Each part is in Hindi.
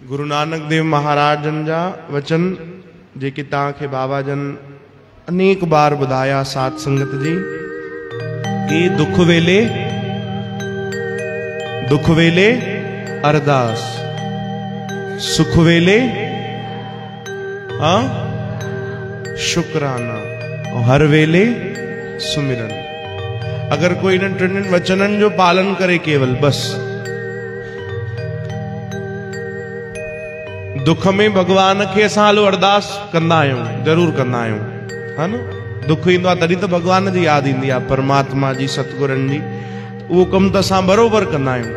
गुरु नानक देव महाराजन जा वचन जेके तव्हांखे बाबा जन अनेक बार ॿुधाया साध संगत जी कि दुख वेले अरदास, सुख वेले शुक्राना और हर वेले सुमिरन। अगर कोई इन टिनि वचनन जो पालन करे केवल बस दुख में भगवान के असां हलो अरदास कंदा आहियूं, जरूर कंदा आहियूं, है न। दुख ईंदो आहे तॾहिं त भगवान जी याद ईंदी आहे, परमात्मा जी, सतगुरनि जी। उहो कमु त असां बरोबर कंदा आहियूं,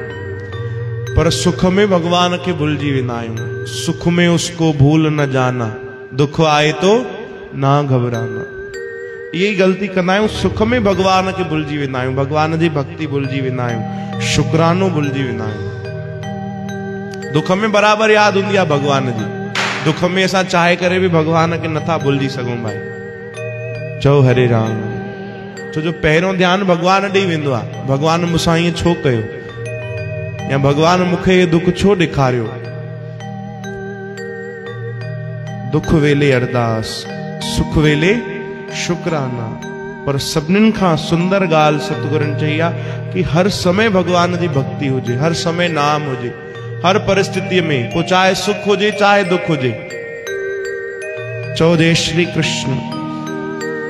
पर सुख में भगवान के भुलिजी वेंदा आहियूं। सुख में उसको भूल न जाना, दुख आए तो ना घबराना। यही गलती कंदा आहियूं, सुख में भगवान के भुलिजी वेंदा आहियूं, भगवान जी भक्ति भुलिजी वेंदा आहियूं, शुक्रानो भुलिजी वेंदा आहियूं। दुख में बराबर याद हूंदी आहे भगवान जी, दुख में असां चाहे करे भी भगवान के नथा भुलिजी सघूं। भाई चओ हरे राम। छो जो पहिरियों ध्यानु भगवान ॾेई वेंदो आहे, भगवान मूंसां ईअं छो कयो, या भगवान मूंखे ये दुख छो ॾेखारियो। दुख वेले अरदास, सुख वेले शुक्राना। पर सभिनीनि खां सुंदर ॻाल्हि सतगुरनि चई आहे कि हर समय भगवान जी भक्ति हुजे, हर समय नाम हुजे, हर परिस्थिति में, वो चाहे सुख हुजे चाहे दुख हुजे। चो जय श्री कृष्ण।